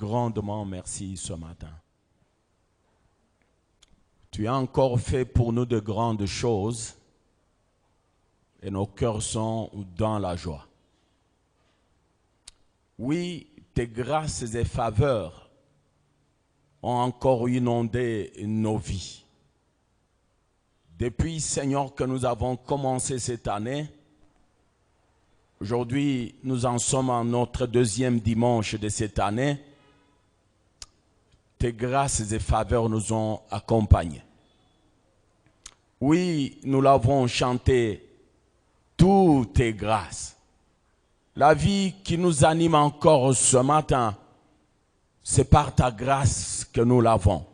grandement merci ce matin. Tu as encore fait pour nous de grandes choses et nos cœurs sont dans la joie. Oui, tes grâces et faveurs ont encore inondé nos vies. Depuis, Seigneur, que nous avons commencé cette année, aujourd'hui, nous en sommes à notre deuxième dimanche de cette année. Tes grâces et faveurs nous ont accompagnés. Oui, nous l'avons chanté, toutes tes grâces. La vie qui nous anime encore ce matin, c'est par ta grâce que nous l'avons.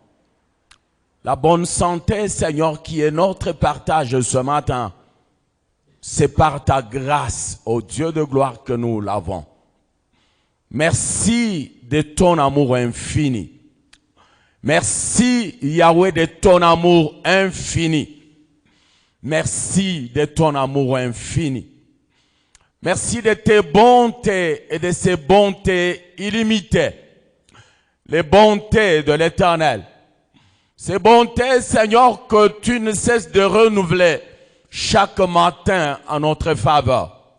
La bonne santé, Seigneur, qui est notre partage ce matin, c'est par ta grâce, ô Dieu de gloire, que nous l'avons. Merci de ton amour infini. Merci, Yahweh, de ton amour infini. Merci de ton amour infini. Merci de tes bontés et de ces bontés illimitées. Les bontés de l'Éternel. Ces bontés, Seigneur, que tu ne cesses de renouveler chaque matin en notre faveur.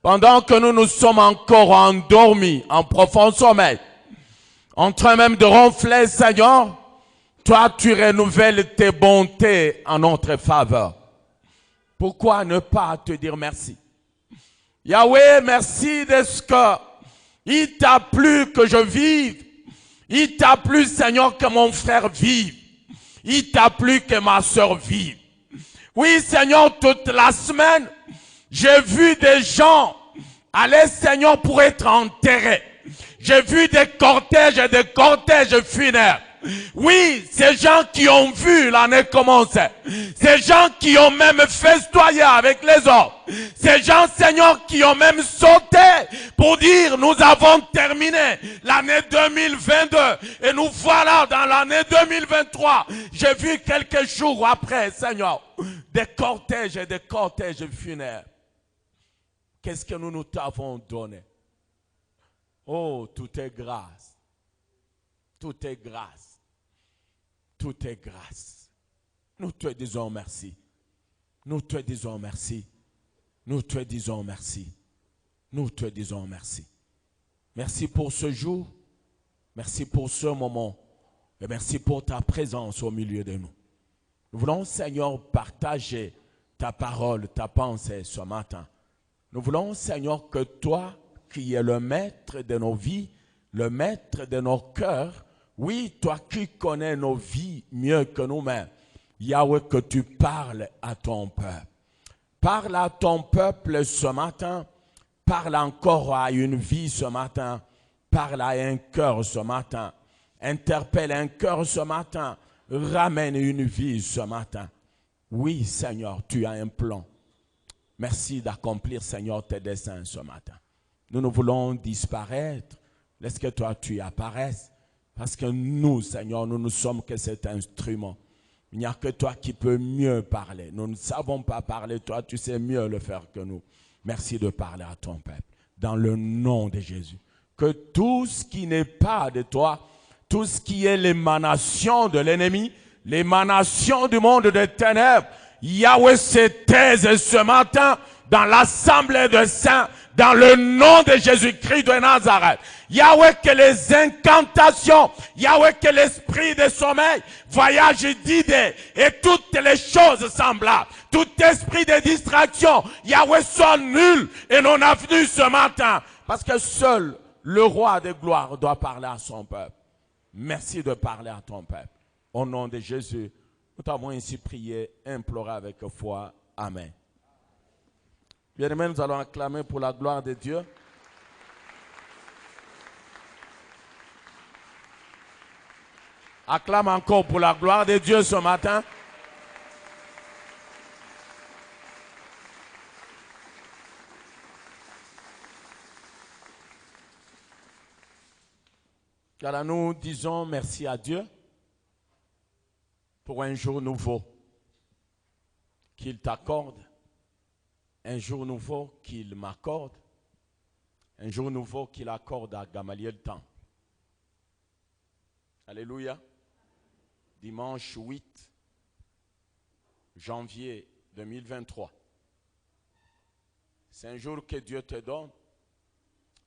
Pendant que nous nous sommes encore endormis, en profond sommeil, en train même de ronfler, Seigneur, toi, tu renouvelles tes bontés en notre faveur. Pourquoi ne pas te dire merci? Yahweh, merci de ce que il t'a plu que je vive. Il t'a plu, Seigneur, que mon frère vive. Il t'a plu que ma soeur vive. Oui, Seigneur, toute la semaine, j'ai vu des gens aller, Seigneur, pour être enterrés. J'ai vu des cortèges et des cortèges funéraires. Oui, ces gens qui ont vu l'année commencer. Ces gens qui ont même festoyé avec les autres. Ces gens, Seigneur, qui ont même sauté pour dire nous avons terminé l'année 2022 et nous voilà dans l'année 2023. J'ai vu quelques jours après, Seigneur, des cortèges et des cortèges funéraires. Qu'est-ce que nous t'avons donné? Oh, tout est grâce. Tout est grâce. Tout est grâce. Nous te disons merci. Nous te disons merci. Nous te disons merci. Nous te disons merci. Merci pour ce jour. Merci pour ce moment. Et merci pour ta présence au milieu de nous. Nous voulons, Seigneur, partager ta parole, ta pensée ce matin. Nous voulons, Seigneur, que toi, qui es le maître de nos vies, le maître de nos cœurs, oui, toi qui connais nos vies mieux que nous-mêmes, Yahweh, que tu parles à ton peuple. Parle à ton peuple ce matin. Parle encore à une vie ce matin. Parle à un cœur ce matin. Interpelle un cœur ce matin. Ramène une vie ce matin. Oui, Seigneur, tu as un plan. Merci d'accomplir, Seigneur, tes desseins ce matin. Nous voulons disparaître. Laisse que toi, tu apparaisses. Parce que nous, Seigneur, nous ne sommes que cet instrument. Il n'y a que toi qui peux mieux parler. Nous ne savons pas parler. Toi, tu sais mieux le faire que nous. Merci de parler à ton peuple. Dans le nom de Jésus. Que tout ce qui n'est pas de toi, tout ce qui est l'émanation de l'ennemi, l'émanation du monde des ténèbres, Yahweh se taise ce matin dans l'assemblée de saints, dans le nom de Jésus-Christ de Nazareth. Yahweh, que les incantations, Yahweh, que l'esprit de sommeil, voyage d'idées et toutes les choses semblables, tout esprit de distraction, Yahweh, soit nul et non avenu ce matin. Parce que seul le roi de gloire doit parler à son peuple. Merci de parler à ton peuple. Au nom de Jésus, nous t'avons ainsi prié, imploré avec foi. Amen. Bien-aimés, nous allons acclamer pour la gloire de Dieu. Acclame encore pour la gloire de Dieu ce matin. Car nous disons merci à Dieu pour un jour nouveau qu'il t'accorde, un jour nouveau qu'il m'accorde, un jour nouveau qu'il accorde à Gamaliel Temps. Alléluia. Dimanche 8 janvier 2023. C'est un jour que Dieu te donne,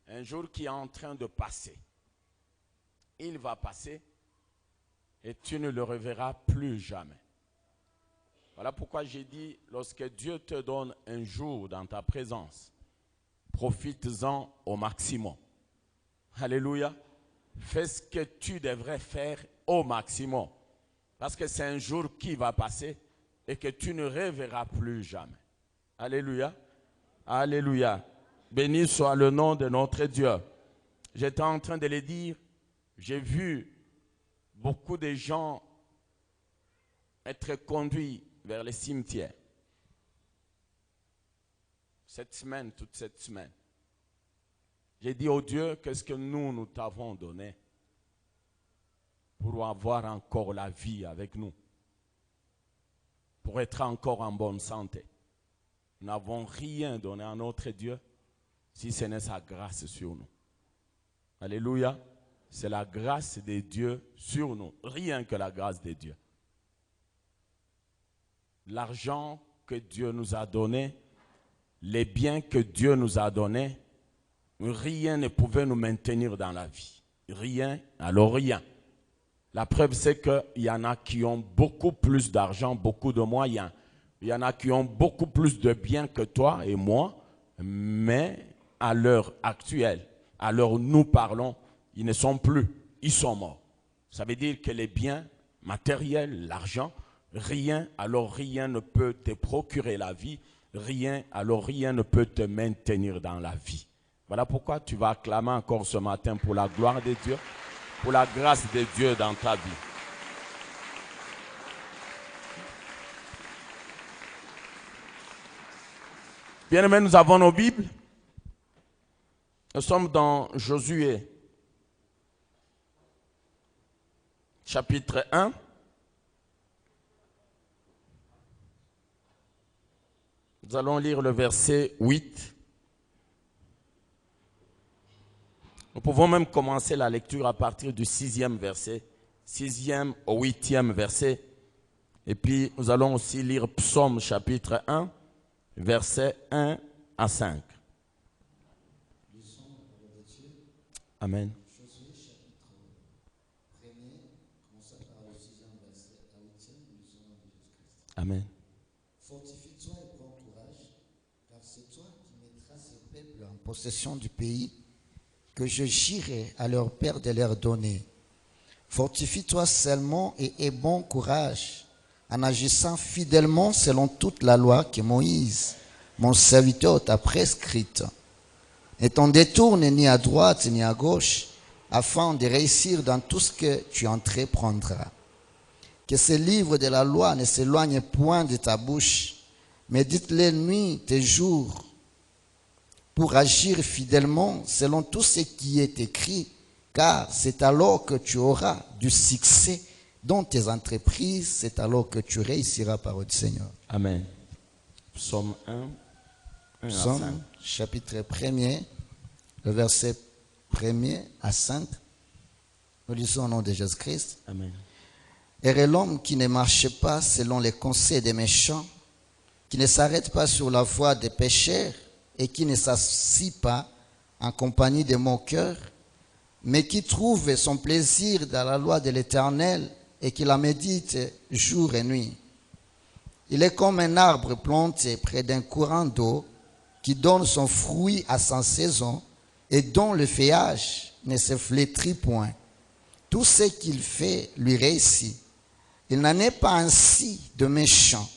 un jour qui est en train de passer. Il va passer et tu ne le reverras plus jamais. Voilà pourquoi j'ai dit, lorsque Dieu te donne un jour dans ta présence, profites-en au maximum. Alléluia. Fais ce que tu devrais faire au maximum. Parce que c'est un jour qui va passer et que tu ne reverras plus jamais. Alléluia. Alléluia. Béni soit le nom de notre Dieu. J'étais en train de le dire, j'ai vu beaucoup de gens être conduits vers les cimetières. Toute cette semaine. J'ai dit au Dieu, qu'est-ce que nous t'avons donné pour avoir encore la vie avec nous, pour être encore en bonne santé. Nous n'avons rien donné à notre Dieu si ce n'est sa grâce sur nous. Alléluia. C'est la grâce de Dieu sur nous, rien que la grâce de Dieu. L'argent que Dieu nous a donné, les biens que Dieu nous a donnés, rien ne pouvait nous maintenir dans la vie. Rien, alors rien. La preuve, c'est qu'il y en a qui ont beaucoup plus d'argent, beaucoup de moyens. Il y en a qui ont beaucoup plus de biens que toi et moi, mais à l'heure actuelle, à l'heure où nous parlons, ils ne sont plus, ils sont morts. Ça veut dire que les biens matériels, l'argent, rien, alors rien ne peut te procurer la vie, rien, alors rien ne peut te maintenir dans la vie. Voilà pourquoi tu vas acclamer encore ce matin pour la gloire de Dieu, pour la grâce de Dieu dans ta vie. Bien-aimés, nous avons nos Bibles. Nous sommes dans Josué, chapitre 1. Nous allons lire le verset 8. Nous pouvons même commencer la lecture à partir du 6e verset, 6e au 8e verset. Et puis nous allons aussi lire Psaume chapitre 1, versets 1 à 5. Amen. Josué chapitre 1er, commençons par le 6e verset à 8e, lisons le nom de Jésus-Christ. Amen. Fortifie-toi et prends courage, car c'est toi qui mettras ce peuple en possession du pays que je jurerai à leur père de leur donner. Fortifie-toi seulement et aie bon courage, en agissant fidèlement selon toute la loi que Moïse, mon serviteur, t'a prescrite. Ne t'en détourne ni à droite ni à gauche, afin de réussir dans tout ce que tu entreprendras. Que ce livre de la loi ne s'éloigne point de ta bouche, médite-les nuit et jours, pour agir fidèlement selon tout ce qui est écrit, car c'est alors que tu auras du succès dans tes entreprises, c'est alors que tu réussiras par le Seigneur. Amen. Psaume 1, 1 à 5. Psaume chapitre 1er, le verset 1er à 5. Nous lisons au nom de Jésus-Christ. Amen. Heureux l'homme qui ne marche pas selon les conseils des méchants, qui ne s'arrête pas sur la voie des pécheurs et qui ne s'assit pas en compagnie des moqueurs, mais qui trouve son plaisir dans la loi de l'Éternel et qui la médite jour et nuit. Il est comme un arbre planté près d'un courant d'eau qui donne son fruit à sa saison et dont le feuillage ne se flétrit point. Tout ce qu'il fait lui réussit. Il n'en est pas ainsi de méchants.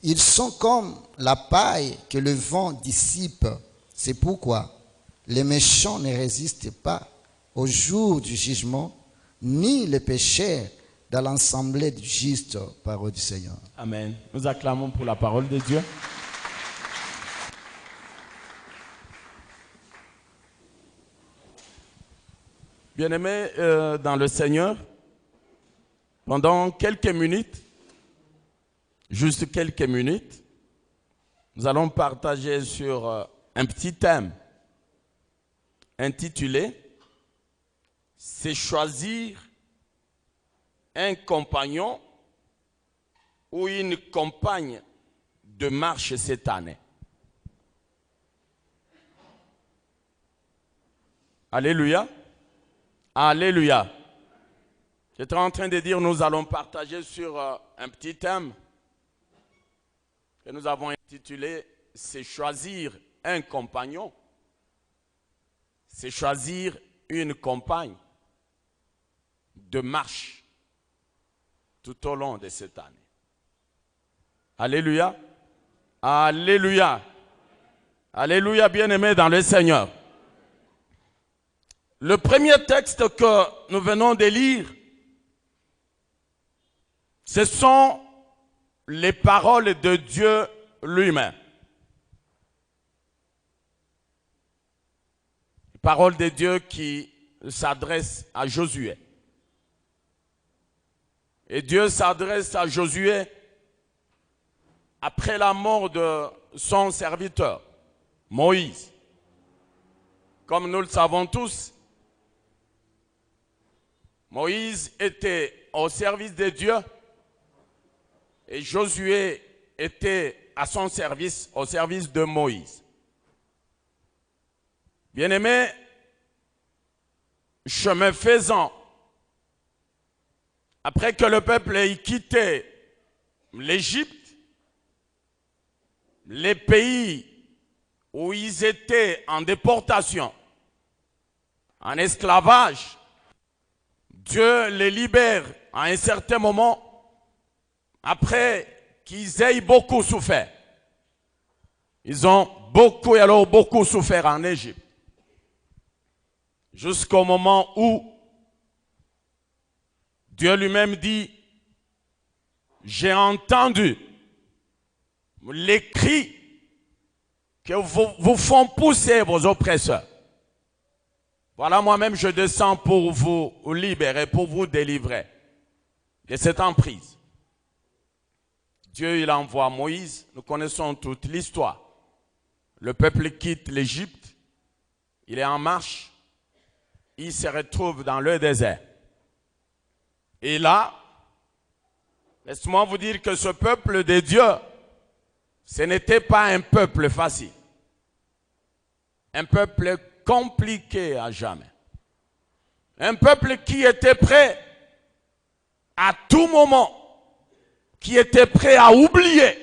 Ils sont comme la paille que le vent dissipe. C'est pourquoi les méchants ne résistent pas au jour du jugement, ni les pécheurs dans l'assemblée du juste, parole du Seigneur. Amen. Nous acclamons pour la parole de Dieu. Bien-aimés dans le Seigneur, pendant quelques minutes, juste quelques minutes, nous allons partager sur un petit thème intitulé « C'est choisir un compagnon ou une compagne de marche cette année? Alléluia. Alléluia. J'étais en train de dire, nous allons partager sur un petit thème que nous avons intitulé « C'est choisir un compagnon ». C'est choisir une compagne de marche tout au long de cette année. Alléluia. Alléluia. Alléluia, bien-aimés dans le Seigneur. Le premier texte que nous venons de lire, ce sont les paroles de Dieu lui-même. Les paroles de Dieu qui s'adressent à Josué. Et Dieu s'adresse à Josué après la mort de son serviteur, Moïse. Comme nous le savons tous, Moïse était au service de Dieu et Josué était à son service, au service de Moïse. Bien-aimés, chemin faisant, après que le peuple ait quitté l'Égypte, les pays où ils étaient en déportation, en esclavage, Dieu les libère à un certain moment après qu'ils aient beaucoup souffert. Ils ont beaucoup souffert en Égypte. Jusqu'au moment où Dieu lui-même dit, j'ai entendu les cris que vous font pousser vos oppresseurs. Voilà, moi-même, je descends pour vous libérer, pour vous délivrer de cette emprise. Dieu, il envoie Moïse. Nous connaissons toute l'histoire. Le peuple quitte l'Égypte. Il est en marche. Il se retrouve dans le désert. Et là, laisse-moi vous dire que ce peuple de Dieu, ce n'était pas un peuple facile. Un peuple compliqué à jamais. Un peuple qui était prêt à tout moment, qui était prêt à oublier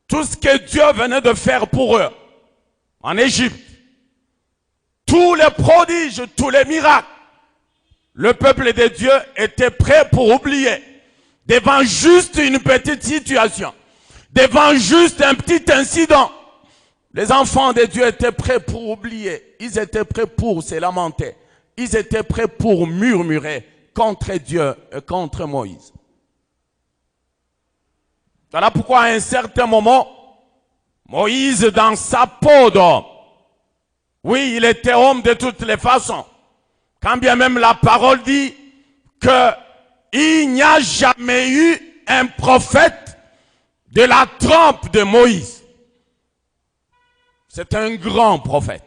tout ce que Dieu venait de faire pour eux en Égypte. Tous les prodiges, tous les miracles, le peuple de Dieu était prêt pour oublier devant juste une petite situation, devant juste un petit incident. Les enfants de Dieu étaient prêts pour oublier. Ils étaient prêts pour se lamenter. Ils étaient prêts pour murmurer contre Dieu et contre Moïse. Voilà pourquoi à un certain moment, Moïse, dans sa peau d'homme, oui, il était homme de toutes les façons. Quand bien même la parole dit qu'il n'y a jamais eu un prophète de la trempe de Moïse. C'est un grand prophète.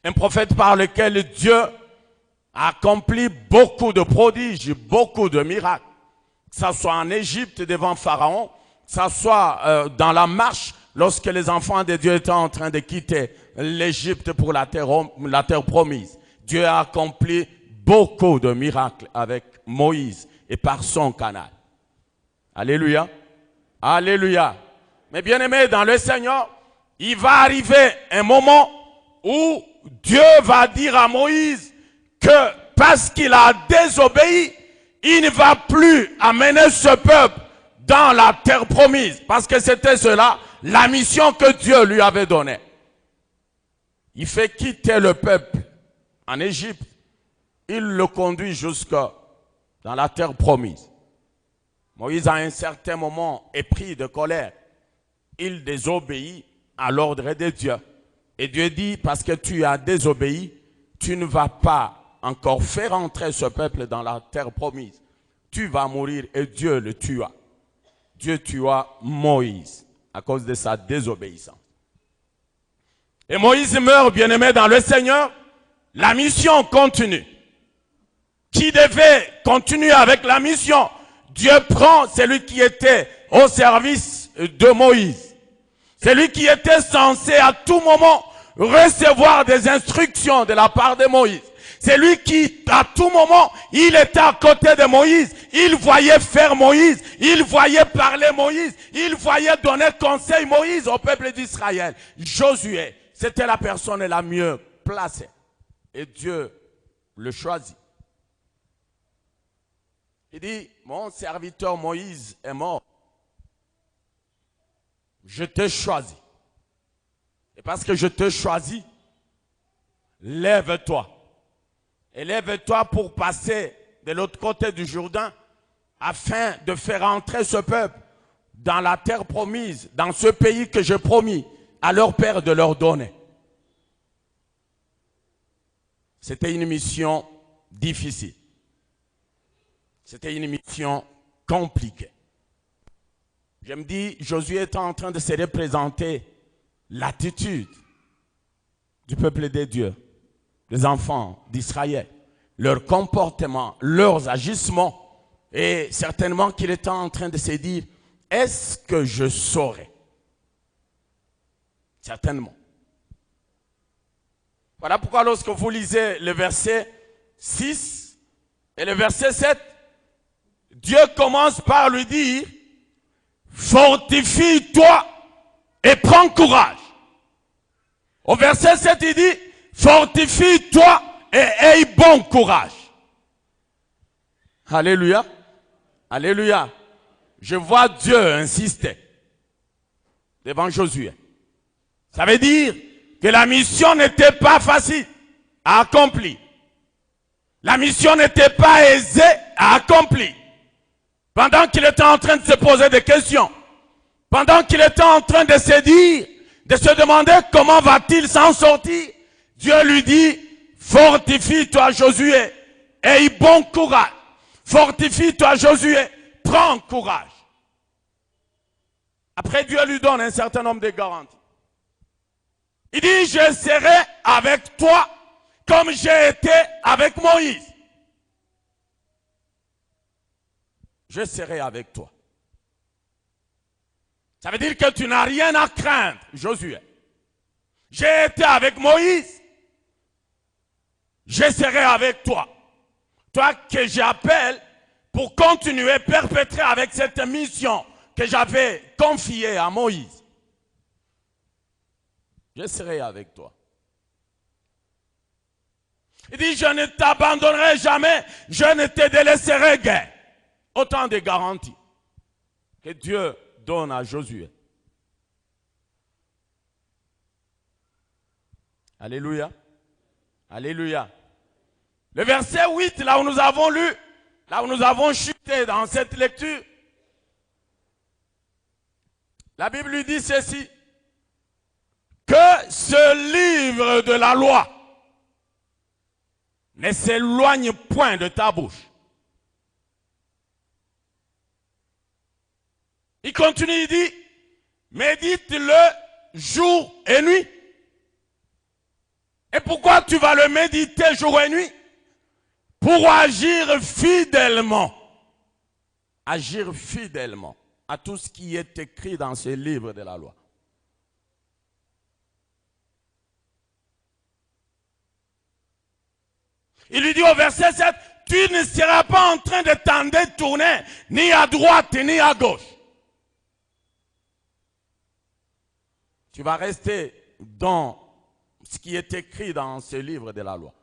Un prophète par lequel Dieu a accompli beaucoup de prodiges, beaucoup de miracles. Que ce soit en Égypte devant Pharaon, que ce soit dans la marche lorsque les enfants de Dieu étaient en train de quitter l'Égypte pour la terre promise. Dieu a accompli beaucoup de miracles avec Moïse et par son canal. Alléluia. Alléluia. Mais bien aimés dans le Seigneur, il va arriver un moment où Dieu va dire à Moïse que parce qu'il a désobéi, il ne va plus amener ce peuple dans la terre promise. Parce que c'était cela, la mission que Dieu lui avait donnée. Il fait quitter le peuple en Égypte. Il le conduit jusque dans la terre promise. Moïse, à un certain moment, est pris de colère. Il désobéit à l'ordre de Dieu. Et Dieu dit, parce que tu as désobéi, tu ne vas pas encore faire entrer ce peuple dans la terre promise. Tu vas mourir et Dieu le tua. Dieu tua Moïse à cause de sa désobéissance. Et Moïse meurt, bien-aimé dans le Seigneur. La mission continue. qui devait continuer avec la mission, Dieu prend celui qui était au service de Moïse. Celui qui était censé à tout moment recevoir des instructions de la part de Moïse. C'est lui qui, à tout moment, il était à côté de Moïse. Il voyait faire Moïse. Il voyait parler Moïse. Il voyait donner conseil Moïse au peuple d'Israël. Josué, c'était la personne la mieux placée. Et Dieu le choisit. Il dit, mon serviteur Moïse est mort. Je t'ai choisi. Et parce que je t'ai choisi, lève-toi. Et lève-toi pour passer de l'autre côté du Jourdain afin de faire entrer ce peuple dans la terre promise, dans ce pays que j'ai promis à leur père de leur donner. C'était une mission difficile. C'était une mission compliquée. Je me dis, Josué est en train de se représenter l'attitude du peuple de Dieu, des enfants d'Israël, leur comportement, leurs agissements, et certainement qu'il était en train de se dire, est-ce que je saurais? Certainement. Voilà pourquoi lorsque vous lisez le verset 6 et le verset 7, Dieu commence par lui dire, fortifie-toi et prends courage. Au verset 7, il dit, fortifie-toi et aie bon courage. Alléluia. Alléluia. Je vois Dieu insister devant Josué. Ça veut dire que la mission n'était pas facile à accomplir. La mission n'était pas aisée à accomplir. Pendant qu'il était en train de se poser des questions, pendant qu'il était en train de se dire, de se demander comment va-t-il s'en sortir, Dieu lui dit, fortifie-toi Josué, aie bon courage. Fortifie-toi Josué, prends courage. Après Dieu lui donne un certain nombre de garanties. Il dit, je serai avec toi comme j'ai été avec Moïse. Je serai avec toi. Ça veut dire que tu n'as rien à craindre, Josué. J'ai été avec Moïse. Je serai avec toi. Toi que j'appelle pour continuer, perpétrer avec cette mission que j'avais confiée à Moïse. Je serai avec toi. Il dit, je ne t'abandonnerai jamais, je ne te délaisserai guère. Autant de garanties que Dieu donne à Josué. Alléluia. Alléluia. Le verset 8, là où nous avons lu, là où nous avons chuté dans cette lecture, la Bible lui dit ceci, que ce livre de la loi ne s'éloigne point de ta bouche. Il continue, il dit, médite-le jour et nuit. Et pourquoi tu vas le méditer jour et nuit? Pour agir fidèlement. Agir fidèlement à tout ce qui est écrit dans ce livre de la loi. Il lui dit au verset 7, tu ne seras pas en train de t'en détourner ni à droite ni à gauche. Tu vas rester dans ce qui est écrit dans ce livre de la loi.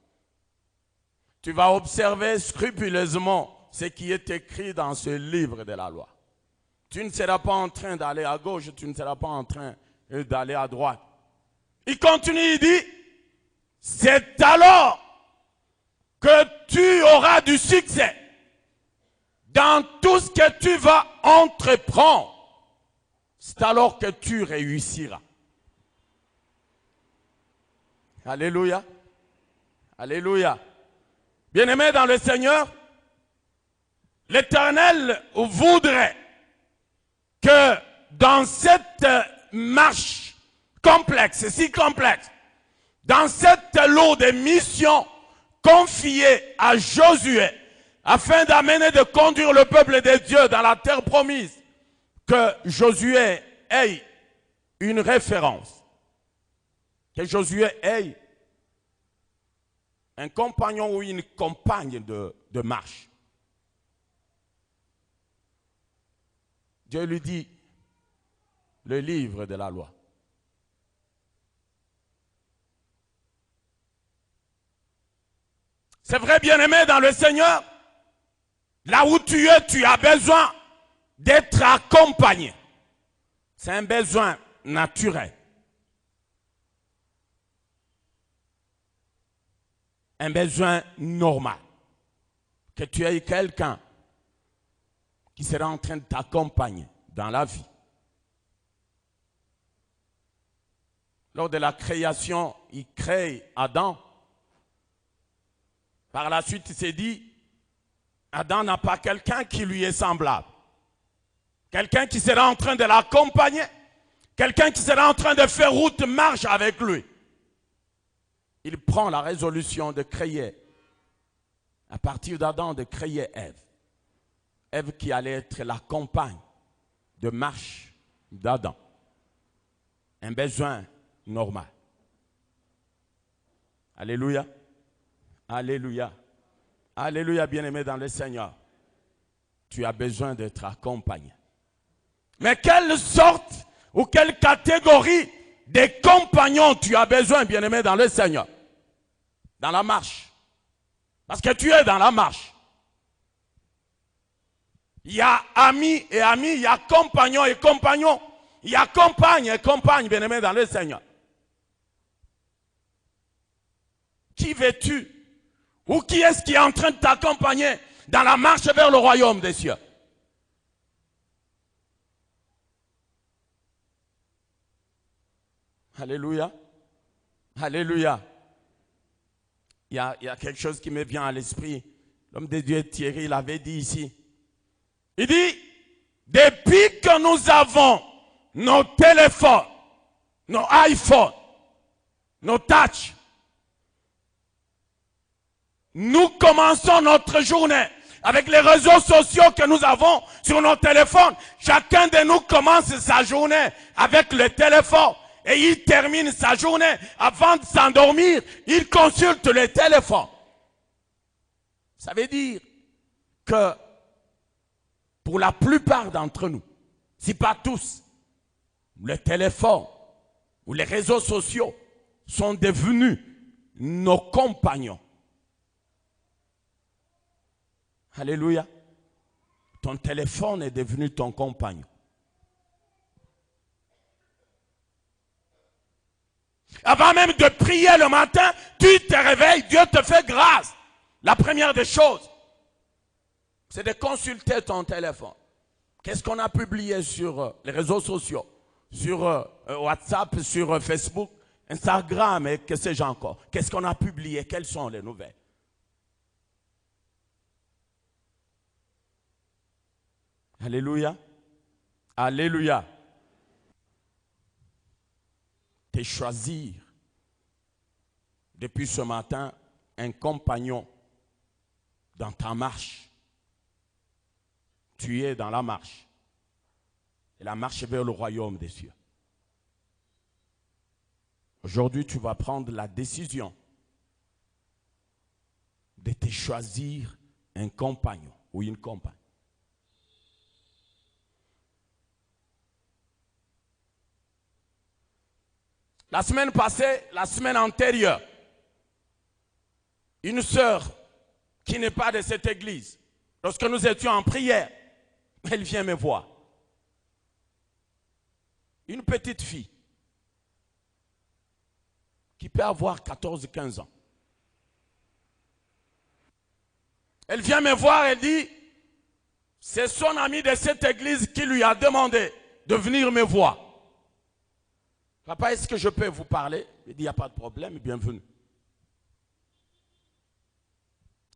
Tu vas observer scrupuleusement ce qui est écrit dans ce livre de la loi. Tu ne seras pas en train d'aller à gauche, tu ne seras pas en train d'aller à droite. Il continue, il dit, c'est alors que tu auras du succès dans tout ce que tu vas entreprendre. C'est alors que tu réussiras. Alléluia. Alléluia. Bien-aimés dans le Seigneur, l'Éternel voudrait que dans cette marche complexe, si complexe, dans cette lot de missions confiées à Josué afin d'amener, de conduire le peuple de Dieu dans la terre promise, que Josué ait une référence, que Josué ait un compagnon ou une compagne de marche. Dieu lui dit, le livre de la loi. C'est vrai, bien-aimé dans le Seigneur, là où tu es, tu as besoin d'être accompagné. C'est un besoin naturel. Un besoin normal. Que tu aies quelqu'un qui sera en train de t'accompagner dans la vie. Lors de la création, il crée Adam. Par la suite, il s'est dit, Adam n'a pas quelqu'un qui lui est semblable. Quelqu'un qui sera en train de l'accompagner. Quelqu'un qui sera en train de faire route, marche avec lui. Il prend la résolution de créer, à partir d'Adam, de créer Ève. Ève qui allait être la compagne de marche d'Adam. Un besoin normal. Alléluia. Alléluia. Alléluia, bien-aimé dans le Seigneur. Tu as besoin d'être accompagné. Mais quelle sorte ou quelle catégorie de compagnons tu as besoin, bien-aimé dans le Seigneur? Dans la marche. Parce que tu es dans la marche. Il y a amis et amis, il y a compagnons et compagnons. Il y a compagne et compagne, bien-aimé dans le Seigneur. Qui veux-tu? Ou qui est-ce qui est en train de t'accompagner dans la marche vers le royaume des cieux? Alléluia. Alléluia. Il y a quelque chose qui me vient à l'esprit. L'homme de Dieu Thierry l'avait dit ici. Il dit, depuis que nous avons nos téléphones, nos iPhones, nos touch, nous commençons notre journée avec les réseaux sociaux que nous avons sur nos téléphones. Chacun de nous commence sa journée avec le téléphone et il termine sa journée avant de s'endormir. Il consulte le téléphone. Ça veut dire que pour la plupart d'entre nous, si pas tous, le téléphone ou les réseaux sociaux sont devenus nos compagnons. Alléluia. Ton téléphone est devenu ton compagnon. Avant même de prier le matin, tu te réveilles, Dieu te fait grâce. La première des choses, c'est de consulter ton téléphone. Qu'est-ce qu'on a publié sur les réseaux sociaux, sur WhatsApp, sur Facebook, Instagram et que sais-je encore? Qu'est-ce qu'on a publié? Quelles sont les nouvelles? Alléluia. Alléluia. T'es choisir depuis ce matin un compagnon dans ta marche. Tu es dans la marche. Et la marche vers le royaume des cieux. Aujourd'hui, tu vas prendre la décision de te choisir un compagnon ou une compagne. La semaine passée, la semaine antérieure, une sœur qui n'est pas de cette église, lorsque nous étions en prière, elle vient me voir. Une petite fille qui peut avoir 14-15 ans. Elle vient me voir et dit, c'est son ami de cette église qui lui a demandé de venir me voir. Papa, est-ce que je peux vous parler? Il dit, il n'y a pas de problème, bienvenue.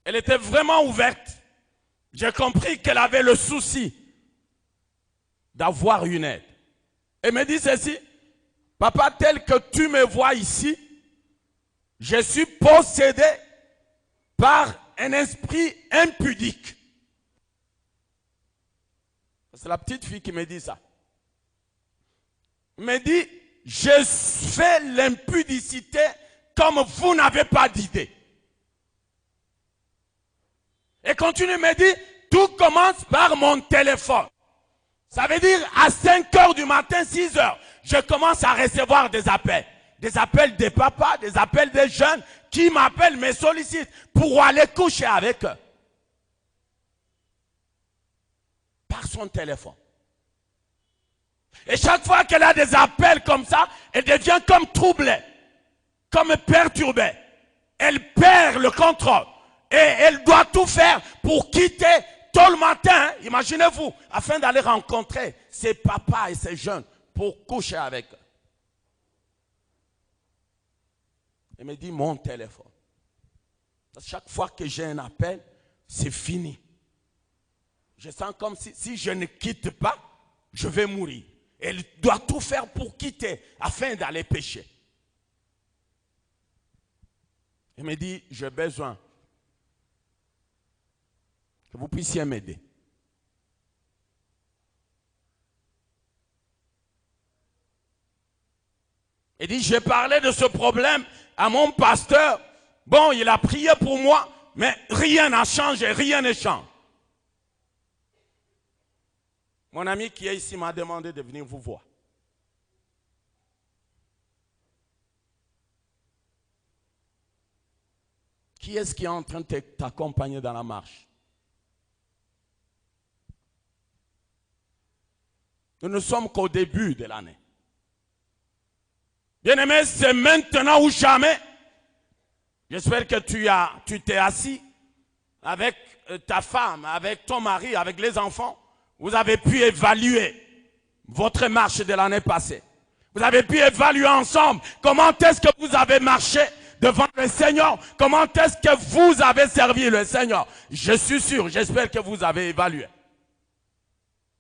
Elle était vraiment ouverte. J'ai compris qu'elle avait le souci d'avoir une aide. Elle me dit ceci, papa, tel que tu me vois ici, je suis possédé par un esprit impudique. C'est la petite fille qui me dit ça. Elle me dit, je fais l'impudicité comme vous n'avez pas d'idée. Et continue, me dit, tout commence par mon téléphone. Ça veut dire, à 5 heures du matin, 6 heures, je commence à recevoir des appels. Des appels des papas, des appels des jeunes qui m'appellent, me sollicitent pour aller coucher avec eux. Par son téléphone. Et chaque fois qu'elle a des appels comme ça, elle devient comme troublée, comme perturbée. Elle perd le contrôle. Et elle doit tout faire pour quitter tôt le matin, imaginez-vous, afin d'aller rencontrer ses papas et ses jeunes pour coucher avec eux. Elle me dit, mon téléphone. Chaque fois que j'ai un appel, c'est fini. Je sens comme si je ne quitte pas, je vais mourir. Elle doit tout faire pour quitter afin d'aller pécher. Elle me dit, j'ai besoin que vous puissiez m'aider. Elle dit, j'ai parlé de ce problème à mon pasteur. Bon, il a prié pour moi, mais rien n'a changé, rien ne change. Mon ami qui est ici m'a demandé de venir vous voir. Qui est-ce qui est en train de t'accompagner dans la marche? Nous ne sommes qu'au début de l'année. Bien-aimé, c'est maintenant ou jamais. J'espère que tu t'es assis avec ta femme, avec ton mari, avec les enfants. Vous avez pu évaluer votre marche de l'année passée. Vous avez pu évaluer ensemble comment est-ce que vous avez marché devant le Seigneur. Comment est-ce que vous avez servi le Seigneur. Je suis sûr, j'espère que vous avez évalué.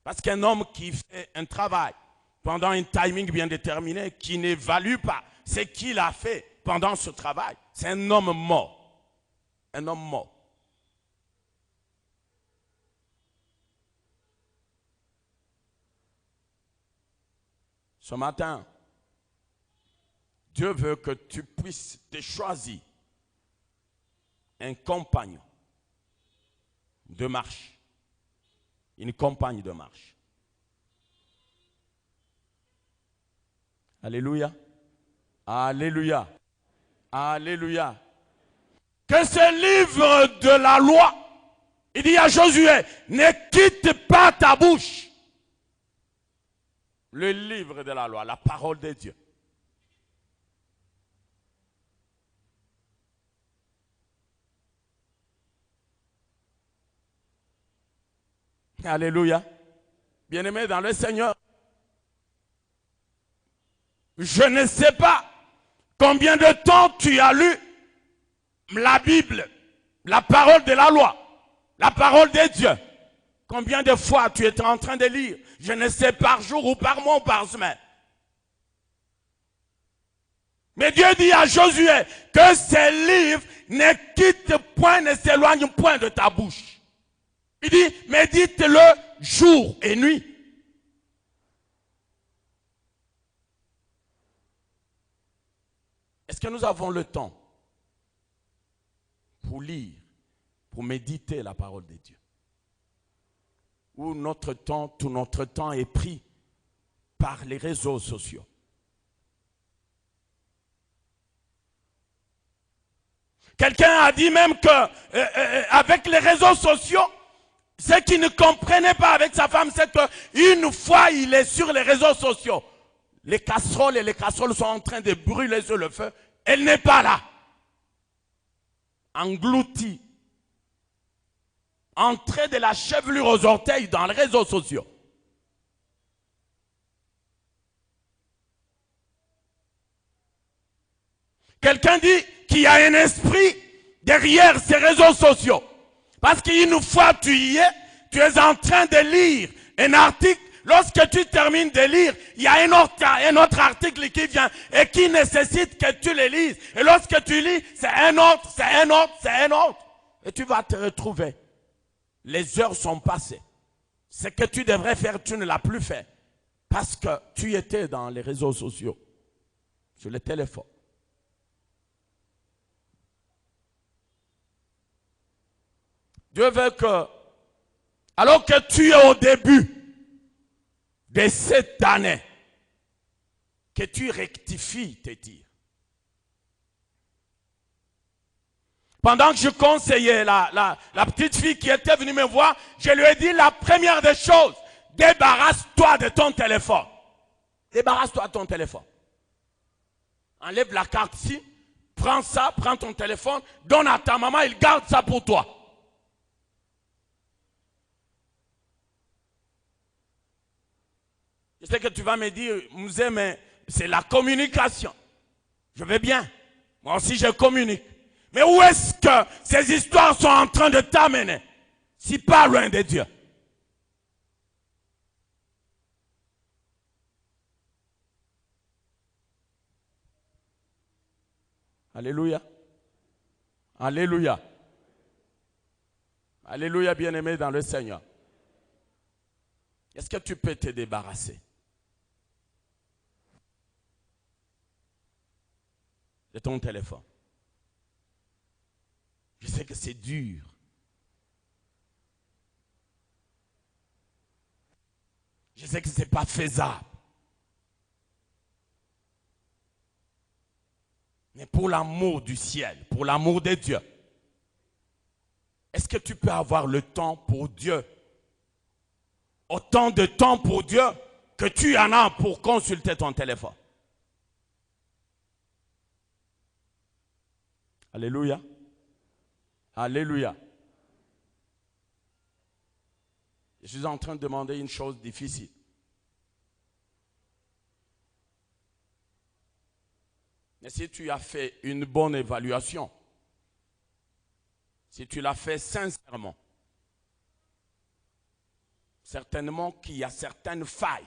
Parce qu'un homme qui fait un travail pendant un timing bien déterminé, qui n'évalue pas ce qu'il a fait pendant ce travail, c'est un homme mort. Un homme mort. Ce matin, Dieu veut que tu puisses te choisir un compagnon de marche. Une compagne de marche. Alléluia. Alléluia. Alléluia. Que ce livre de la loi, il dit à Josué, ne quitte pas ta bouche. Le livre de la loi, la parole de Dieu. Alléluia. Bien-aimé dans le Seigneur, je ne sais pas combien de temps tu as lu la Bible, la parole de la loi, la parole de Dieu. Combien de fois tu es en train de lire, je ne sais, par jour ou par mois ou par semaine. Mais Dieu dit à Josué que ces livres ne quittent point, ne s'éloignent point de ta bouche. Il dit, médite-le jour et nuit. Est-ce que nous avons le temps pour lire, pour méditer la parole de Dieu? Ou notre temps, tout notre temps est pris par les réseaux sociaux? Quelqu'un a dit même que avec les réseaux sociaux, ce qu'il ne comprenait pas avec sa femme, c'est qu'une fois il est sur les réseaux sociaux, les casseroles sont en train de brûler sur le feu. Elle n'est pas là. Engloutie. Entrée de la chevelure aux orteils dans les réseaux sociaux. Quelqu'un dit qu'il y a un esprit derrière ces réseaux sociaux. Parce qu'une fois tu y es, tu es en train de lire un article. Lorsque tu termines de lire, il y a un autre article qui vient et qui nécessite que tu le lises. Et lorsque tu lis, c'est un autre, c'est un autre, c'est un autre. Et tu vas te retrouver. Les heures sont passées. Ce que tu devrais faire, tu ne l'as plus fait. Parce que tu étais dans les réseaux sociaux, sur le téléphone. Dieu veut que, alors que tu es au début de cette année, que tu rectifies tes tirs. Pendant que je conseillais la petite fille qui était venue me voir, je lui ai dit la première des choses, débarrasse-toi de ton téléphone. Débarrasse-toi de ton téléphone. Enlève la carte ici, prends ça, prends ton téléphone, donne à ta maman, il garde ça pour toi. Je sais que tu vas me dire, Mouzé, mais c'est la communication. Je vais bien. Moi aussi, je communique. Mais où est-ce que ces histoires sont en train de t'amener? Si pas loin de Dieu. Alléluia. Alléluia. Alléluia, bien-aimé dans le Seigneur. Est-ce que tu peux te débarrasser de ton téléphone? Je sais que c'est dur. Je sais que ce n'est pas faisable. Mais pour l'amour du ciel, pour l'amour de Dieu, est-ce que tu peux avoir le temps pour Dieu? Autant de temps pour Dieu que tu en as pour consulter ton téléphone. Alléluia. Alléluia. Je suis en train de demander une chose difficile. Mais si tu as fait une bonne évaluation, si tu l'as fait sincèrement, certainement qu'il y a certaines failles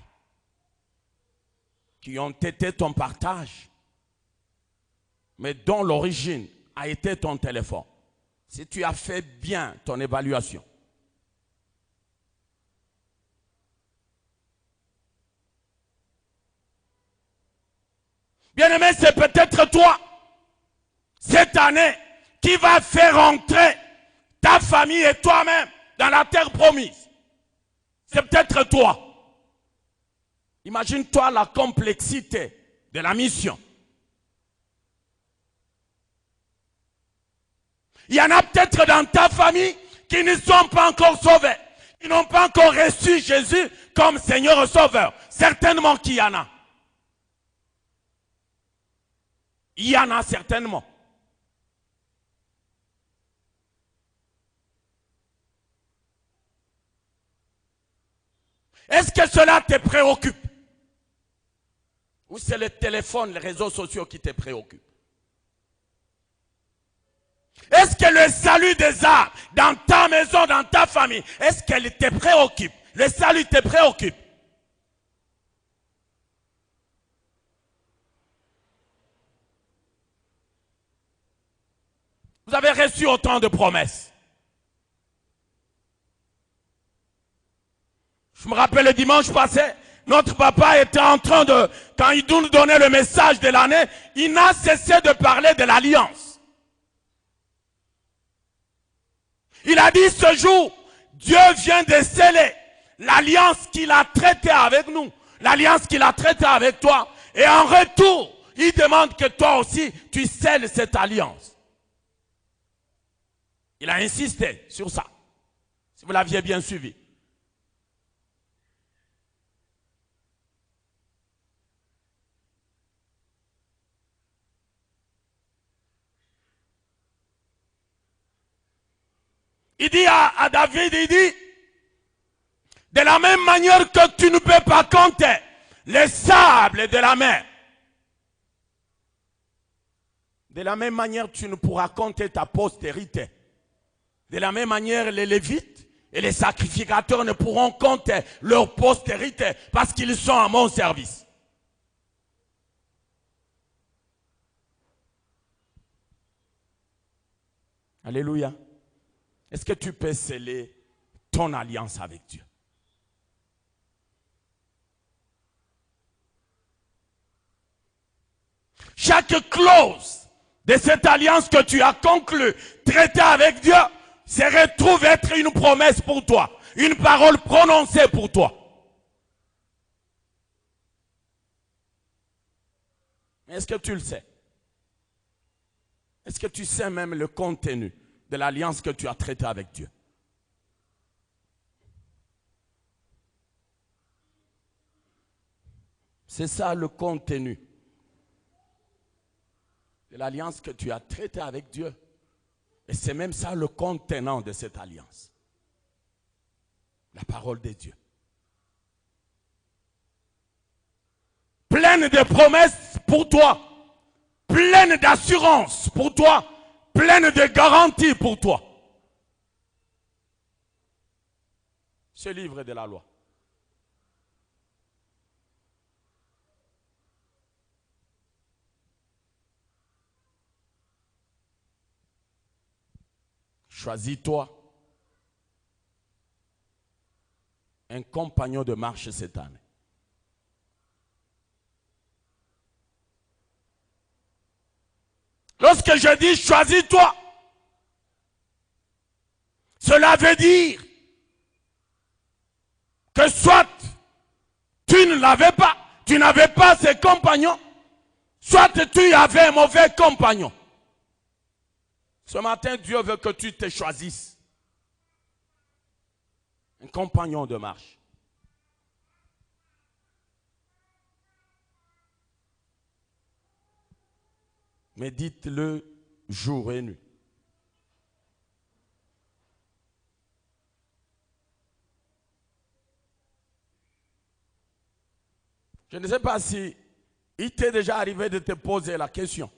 qui ont été ton partage, mais dont l'origine a été ton téléphone. Si tu as fait bien ton évaluation, bien-aimé, c'est peut-être toi, cette année, qui va faire entrer ta famille et toi-même dans la terre promise. C'est peut-être toi. Imagine-toi la complexité de la mission. Il y en a peut-être dans ta famille qui ne sont pas encore sauvés, qui n'ont pas encore reçu Jésus comme Seigneur et Sauveur. Certainement qu'il y en a. Il y en a certainement. Est-ce que cela te préoccupe? Ou c'est le téléphone, les réseaux sociaux qui te préoccupent? Est-ce que le salut des âmes dans ta maison, dans ta famille, est-ce qu'elle te préoccupe? Le salut te préoccupe? Vous avez reçu autant de promesses. Je me rappelle le dimanche passé, notre papa était en train de, quand il nous donnait le message de l'année, il n'a cessé de parler de l'alliance. Il a dit ce jour, Dieu vient de sceller l'alliance qu'il a traitée avec nous, l'alliance qu'il a traitée avec toi. Et en retour, il demande que toi aussi, tu scelles cette alliance. Il a insisté sur ça, si vous l'aviez bien suivi. Il dit à David, il dit, de la même manière que tu ne peux pas compter les sables de la mer, de la même manière tu ne pourras compter ta postérité. De la même manière les Lévites et les sacrificateurs ne pourront compter leur postérité parce qu'ils sont à mon service. Alléluia. Est-ce que tu peux sceller ton alliance avec Dieu? Chaque clause de cette alliance que tu as conclue, traitée avec Dieu, se retrouve être une promesse pour toi, une parole prononcée pour toi. Est-ce que tu le sais? Est-ce que tu sais même le contenu de l'alliance que tu as traitée avec Dieu? C'est ça le contenu de l'alliance que tu as traitée avec Dieu. Et c'est même ça le contenant de cette alliance. La parole de Dieu. Pleine de promesses pour toi. Pleine d'assurance pour toi. Pleine de garanties pour toi. Ce livre de la loi. Choisis-toi un compagnon de marche cette année. Lorsque je dis choisis-toi, cela veut dire que soit tu ne l'avais pas, tu n'avais pas ces compagnons, soit tu avais un mauvais compagnon. Ce matin, Dieu veut que tu te choisisses un compagnon de marche. Médite-le jour et nuit. Je ne sais pas si il t'est déjà arrivé de te poser la question.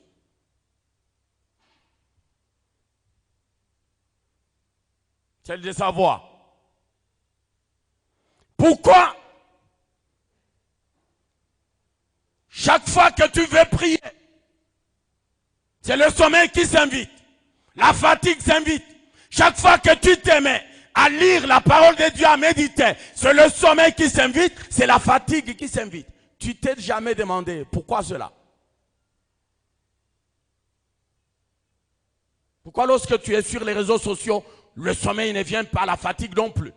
C'est de savoir pourquoi chaque fois que tu veux prier, c'est le sommeil qui s'invite, la fatigue s'invite. Chaque fois que tu te mets à lire la parole de Dieu, à méditer, c'est le sommeil qui s'invite, c'est la fatigue qui s'invite. Tu t'es jamais demandé pourquoi cela? Pourquoi lorsque tu es sur les réseaux sociaux, le sommeil ne vient pas, la fatigue non plus?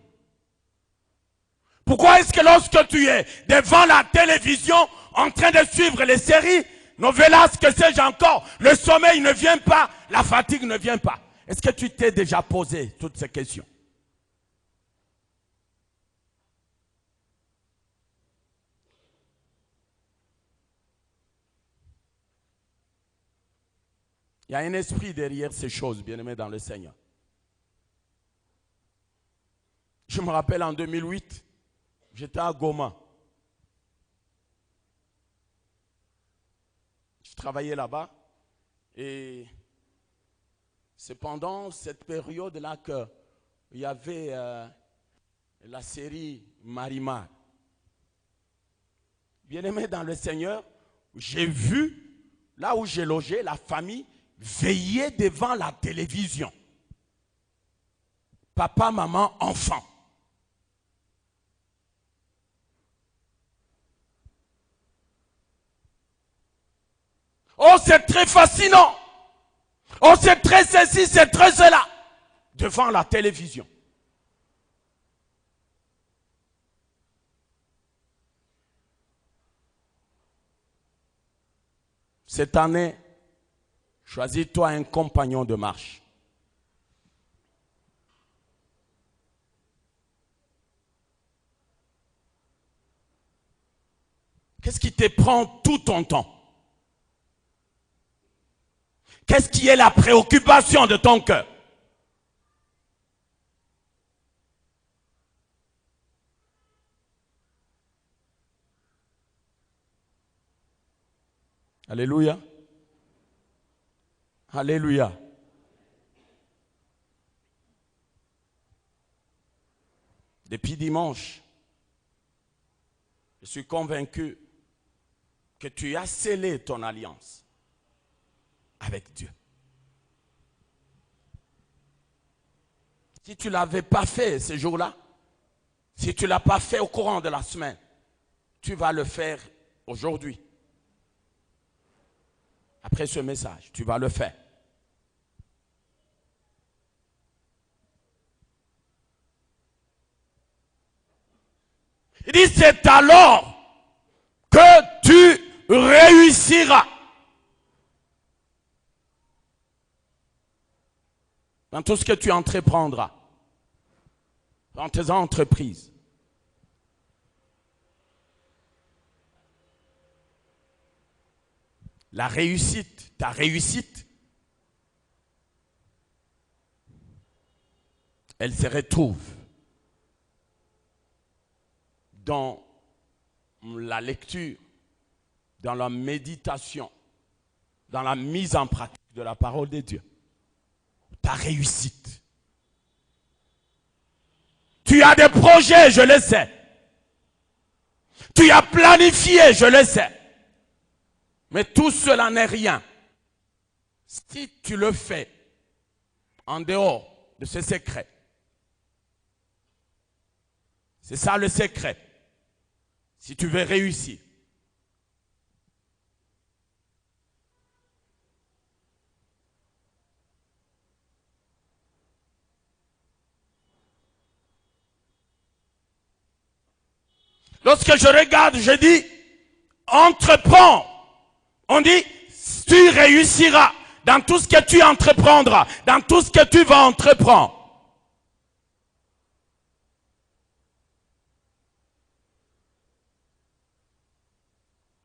Pourquoi est-ce que lorsque tu es devant la télévision, en train de suivre les séries, novelas, que sais-je encore, le sommeil ne vient pas, la fatigue ne vient pas? Est-ce que tu t'es déjà posé toutes ces questions? Il y a un esprit derrière ces choses, bien-aimés dans le Seigneur. Je me rappelle en 2008, j'étais à Goma. Je travaillais là-bas et c'est pendant cette période-là qu'il y avait la série Marimar. Bien-aimé dans le Seigneur, j'ai vu, là où j'ai logé, la famille veiller devant la télévision. Papa, maman, enfant. Oh, c'est très fascinant. Oh, c'est très ceci, c'est très cela. Devant la télévision. Cette année, choisis-toi un compagnon de marche. Qu'est-ce qui te prend tout ton temps? Qu'est-ce qui est la préoccupation de ton cœur? Alléluia. Alléluia. Depuis dimanche, je suis convaincu que tu as scellé ton alliance avec Dieu. Si tu ne l'avais pas fait ce jour-là, si tu ne l'as pas fait au courant de la semaine, tu vas le faire aujourd'hui. Après ce message, tu vas le faire. Il dit, c'est alors que tu réussiras. Dans tout ce que tu entreprendras. Dans tes entreprises. La réussite, ta réussite, elle se retrouve dans la lecture, dans la méditation, dans la mise en pratique de la parole de Dieu. Ta réussite. Tu as des projets, je le sais. Tu as planifié, je le sais. Mais tout cela n'est rien. Si tu le fais en dehors de ce secret, c'est ça le secret. Si tu veux réussir. Lorsque je regarde, je dis, entreprends. On dit, tu réussiras dans tout ce que tu entreprendras, dans tout ce que tu vas entreprendre.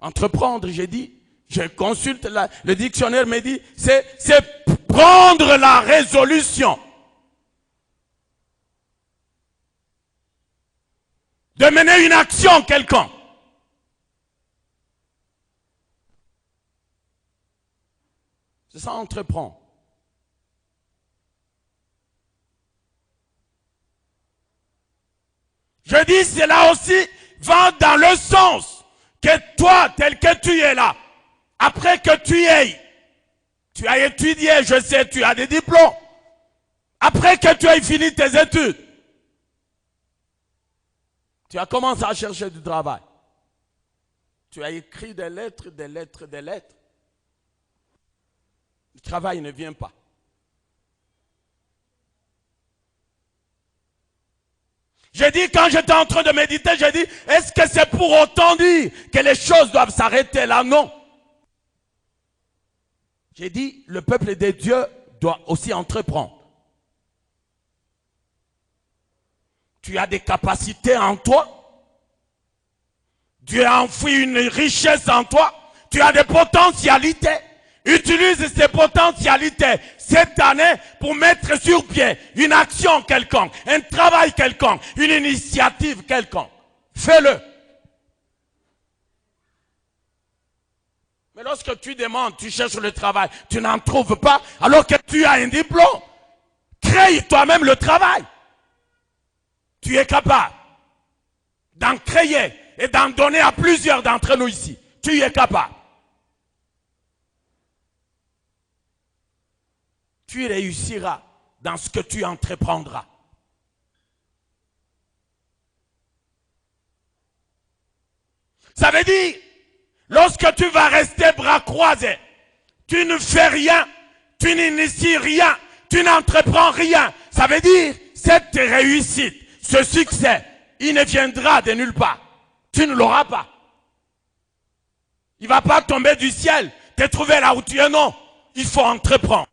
Entreprendre, j'ai dit, je consulte le dictionnaire, me dit, c'est prendre la résolution de mener une action quelconque. C'est ça, entreprendre. Je dis, cela aussi va dans le sens que toi, tel que tu es là, après que tu as étudié, je sais, tu as des diplômes, après que tu aies fini tes études, tu as commencé à chercher du travail. Tu as écrit des lettres, des lettres, des lettres. Le travail ne vient pas. J'ai dit, quand j'étais en train de méditer, j'ai dit, est-ce que c'est pour autant dire que les choses doivent s'arrêter là? Non. J'ai dit, le peuple de Dieu doit aussi entreprendre. Tu as des capacités en toi. Dieu a enfoui une richesse en toi. Tu as des potentialités. Utilise ces potentialités cette année pour mettre sur pied une action quelconque, un travail quelconque, une initiative quelconque. Fais-le. Mais lorsque tu demandes, tu cherches le travail, tu n'en trouves pas, alors que tu as un diplôme, crée toi-même le travail. Tu es capable d'en créer et d'en donner à plusieurs d'entre nous ici. Tu es capable. Tu réussiras dans ce que tu entreprendras. Ça veut dire, lorsque tu vas rester bras croisés, tu ne fais rien, tu n'inities rien, tu n'entreprends rien. Ça veut dire, cette réussite, ce succès, il ne viendra de nulle part. Tu ne l'auras pas. Il ne va pas tomber du ciel, te trouver là où tu es, non. Il faut entreprendre.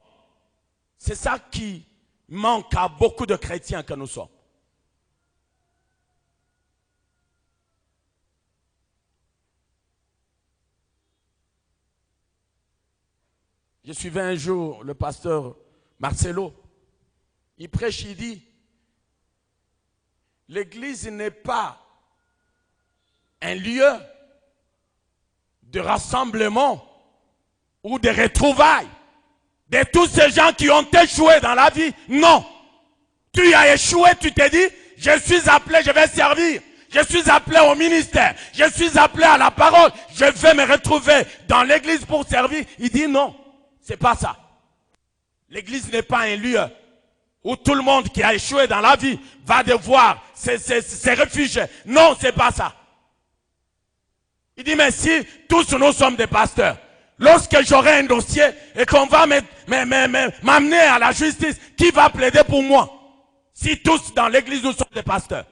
C'est ça qui manque à beaucoup de chrétiens que nous sommes. Je suivais un jour le pasteur Marcelo. Il prêche, il dit, l'église n'est pas un lieu de rassemblement ou de retrouvailles de tous ces gens qui ont échoué dans la vie. Non. Tu as échoué, tu t'es dit, je suis appelé, je vais servir. Je suis appelé au ministère. Je suis appelé à la parole. Je vais me retrouver dans l'église pour servir. Il dit non, c'est pas ça. L'église n'est pas un lieu où tout le monde qui a échoué dans la vie va devoir se réfugier. Non, c'est pas ça. Il dit, mais si tous nous sommes des pasteurs, lorsque j'aurai un dossier et qu'on va m'amener à la justice, qui va plaider pour moi? Si tous dans l'église nous sommes des pasteurs.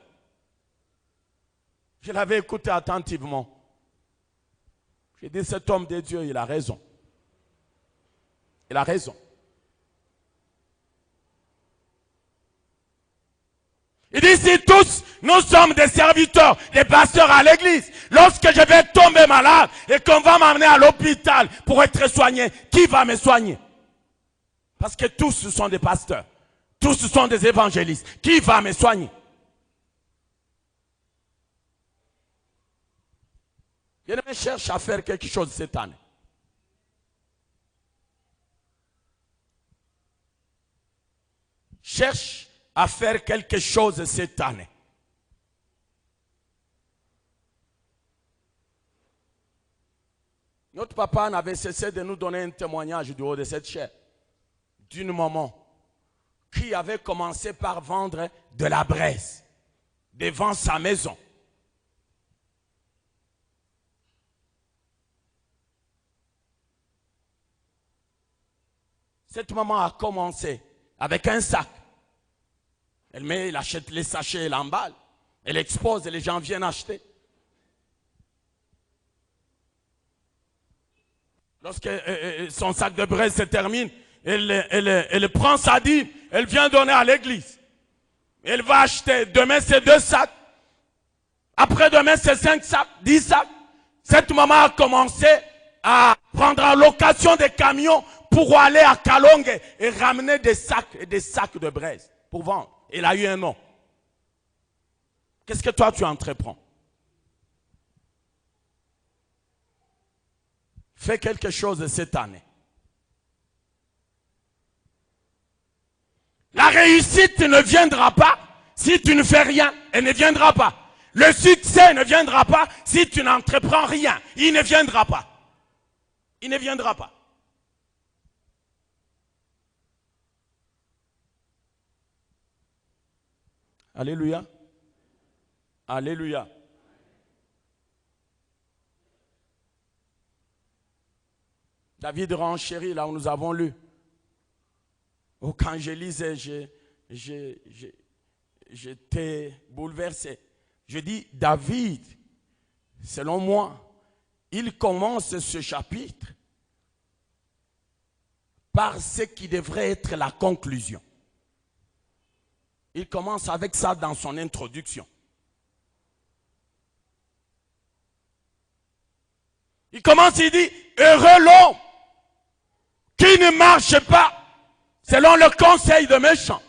Je l'avais écouté attentivement. J'ai dit, cet homme de Dieu, il a raison. Il a raison. Il dit, si tous nous sommes des serviteurs, des pasteurs à l'église, lorsque je vais tomber malade et qu'on va m'amener à l'hôpital pour être soigné, qui va me soigner? Parce que tous sont des pasteurs. Tous sont des évangélistes. Qui va me soigner? Je cherche à faire quelque chose cette année. Cherche à faire quelque chose cette année. Notre papa n'avait cessé de nous donner un témoignage du haut de cette chaire d'une maman qui avait commencé par vendre de la braise devant sa maison. Cette maman a commencé avec un sac. Elle achète les sachets, elle emballe. Elle expose et les gens viennent acheter. Lorsque son sac de braise se termine, elle prend sa dîme, elle vient donner à l'église. Elle va acheter, demain c'est 2 sacs. Après-demain c'est 5 sacs, 10 sacs. Cette maman a commencé à prendre en location des camions pour aller à Kalongue et ramener des sacs et des sacs de braise pour vendre. Elle a eu un nom. Qu'est-ce que toi tu entreprends? Fais quelque chose cette année. La réussite ne viendra pas si tu ne fais rien. Elle ne viendra pas. Le succès ne viendra pas si tu n'entreprends rien. Il ne viendra pas. Il ne viendra pas. Alléluia. Alléluia. David renchérit là où nous avons lu. Oh, quand je lisais, j'étais bouleversé. Je dis, David, selon moi, il commence ce chapitre par ce qui devrait être la conclusion. Il commence avec ça dans son introduction. Il commence, il dit, heureux l'homme qui ne marche pas selon le conseil de méchants.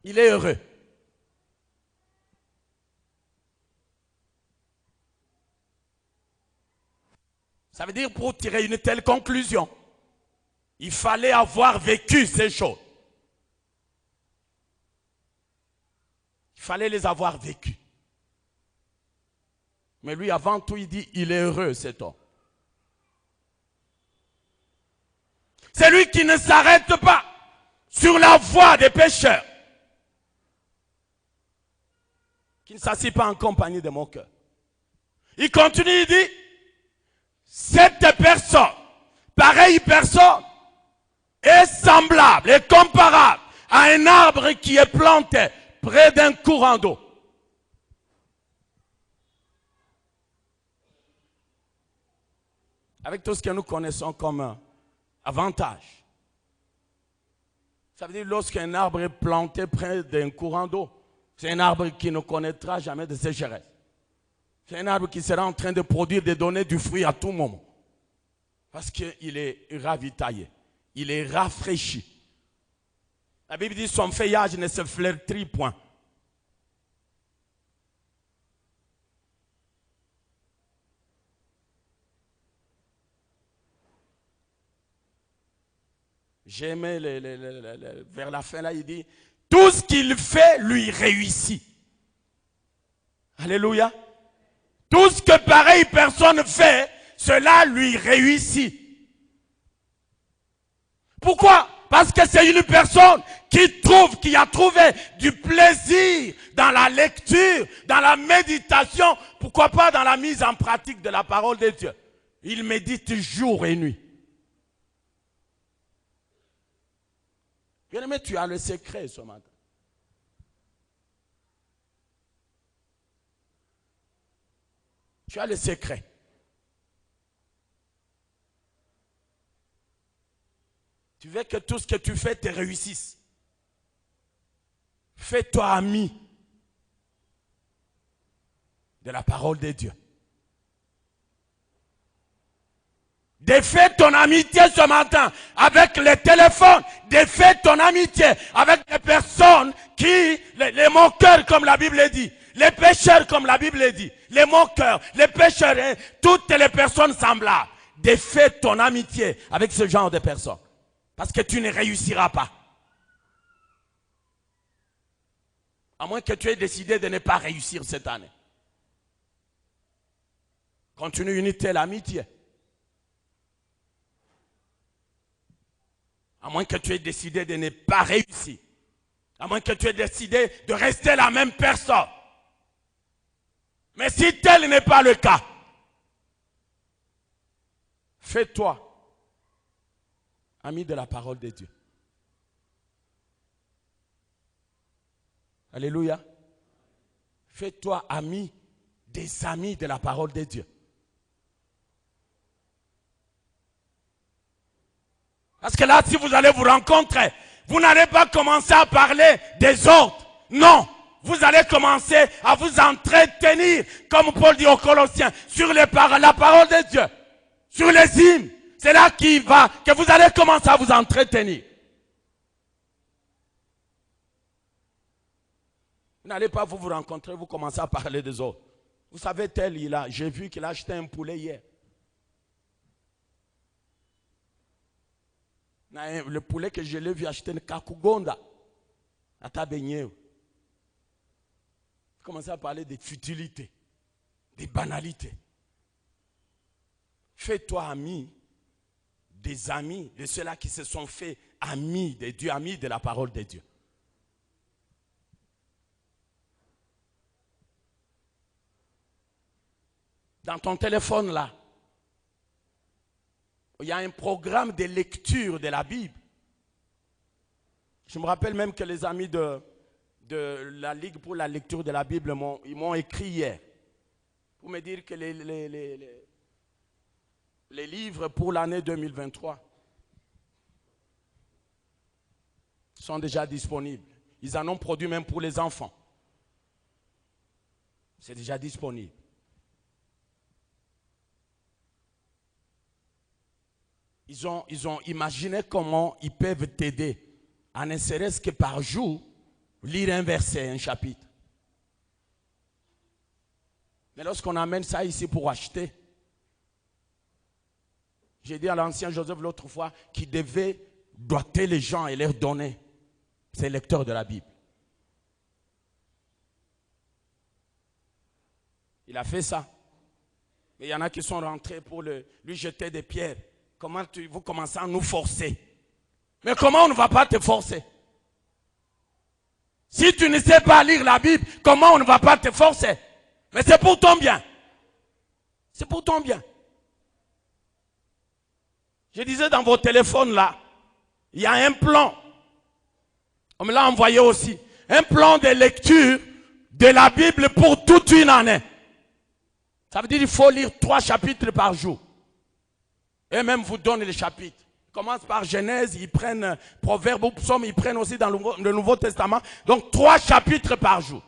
Il est heureux. Ça veut dire pour tirer une telle conclusion, il fallait avoir vécu ces choses. Il fallait les avoir vécues. Mais lui, avant tout, il dit, il est heureux, cet homme. C'est lui qui ne s'arrête pas sur la voie des pécheurs. Qui ne s'assied pas en compagnie de mon cœur. Il continue, il dit, cette personne, pareille personne, est semblable, est comparable à un arbre qui est planté près d'un courant d'eau. Avec tout ce que nous connaissons comme avantage. Ça veut dire lorsqu'un arbre est planté près d'un courant d'eau, c'est un arbre qui ne connaîtra jamais de sécheresse. C'est un arbre qui sera en train de produire, de donner du fruit à tout moment. Parce qu'il est ravitaillé. Il est rafraîchi. La Bible dit son feuillage ne se flétrit point. J'aimais vers la fin là, il dit, tout ce qu'il fait lui réussit. Alléluia. Tout ce que pareille personne fait, cela lui réussit. Pourquoi? Parce que c'est une personne qui a trouvé du plaisir dans la lecture, dans la méditation, pourquoi pas dans la mise en pratique de la parole de Dieu. Il médite jour et nuit. Bien-aimé, tu as le secret ce matin. Tu as le secret. Tu veux que tout ce que tu fais te réussisse. Fais-toi ami de la parole de Dieu. Défais ton amitié ce matin avec les téléphones. Défais ton amitié avec les personnes qui, les moqueurs comme la Bible dit, les pécheurs comme la Bible dit, les moqueurs, les pécheurs, hein, toutes les personnes semblables. Défais ton amitié avec ce genre de personnes. Parce que tu ne réussiras pas. À moins que tu aies décidé de ne pas réussir cette année. Continue une telle amitié. À moins que tu aies décidé de ne pas réussir. À moins que tu aies décidé de rester la même personne. Mais si tel n'est pas le cas, fais-toi ami de la parole de Dieu. Alléluia. Fais-toi ami des amis de la parole de Dieu. Parce que là, si vous allez vous rencontrer, vous n'allez pas commencer à parler des autres. Non. Vous allez commencer à vous entretenir, comme Paul dit aux Colossiens, sur la parole de Dieu. Sur les hymnes. C'est là que vous allez commencer à vous entretenir. Vous n'allez pas vous rencontrer, vous commencez à parler des autres. Vous savez, j'ai vu qu'il a acheté un poulet hier. Le poulet que je l'ai vu acheter une kakugonda. À ta baignée. Vous commencez à parler des futilités, des banalités. Fais-toi ami des amis, de ceux-là qui se sont fait amis de Dieu, amis de la parole de Dieu. Dans ton téléphone là, il y a un programme de lecture de la Bible. Je me rappelle même que les amis de la Ligue pour la lecture de la Bible m'ont écrit hier pour me dire que les livres pour l'année 2023 sont déjà disponibles. Ils en ont produit même pour les enfants. C'est déjà disponible. Ils ont imaginé comment ils peuvent t'aider à ne serait-ce que par jour lire un verset, un chapitre. Mais lorsqu'on amène ça ici pour acheter, j'ai dit à l'ancien Joseph l'autre fois qu'il devait doter les gens et leur donner ces lecteurs de la Bible. Il a fait ça. Mais il y en a qui sont rentrés pour lui jeter des pierres. Comment vous commencez à nous forcer? Mais comment on ne va pas te forcer? Si tu ne sais pas lire la Bible, comment on ne va pas te forcer? Mais c'est pour ton bien. C'est pour ton bien. Je disais dans vos téléphones là, il y a un plan. On me l'a envoyé aussi. Un plan de lecture de la Bible pour toute une année. Ça veut dire qu'il faut lire 3 chapitres par jour. Et même vous donnent les chapitres. Ils commencent par Genèse, ils prennent Proverbes ou Psaume, ils prennent aussi dans le Nouveau Testament. Donc 3 chapitres par jour.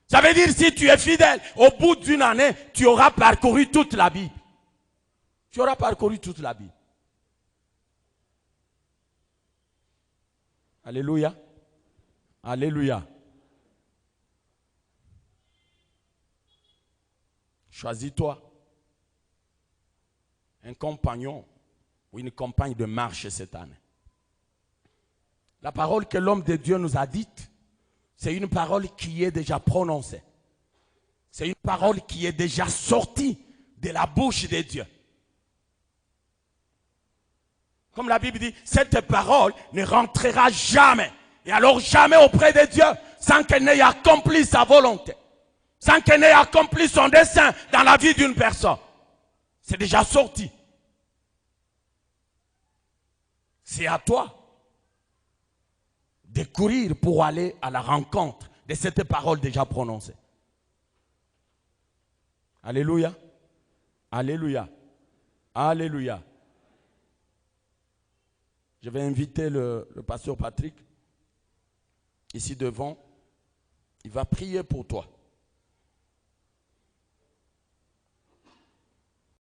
Ça veut dire si tu es fidèle, au bout d'une année, tu auras parcouru toute la Bible. Tu auras parcouru toute la Bible. Alléluia. Alléluia. Choisis-toi un compagnon ou une compagne de marche cette année. La parole que l'homme de Dieu nous a dite, c'est une parole qui est déjà prononcée. C'est une parole qui est déjà sortie de la bouche de Dieu. Comme la Bible dit, cette parole ne rentrera jamais. Et alors jamais auprès de Dieu, sans qu'elle n'ait accompli sa volonté. Sans qu'elle n'ait accompli son dessein dans la vie d'une personne. C'est déjà sorti. C'est à toi de courir pour aller à la rencontre de cette parole déjà prononcée. Alléluia. Alléluia. Alléluia. Je vais inviter le pasteur Patrick ici devant. Il va prier pour toi.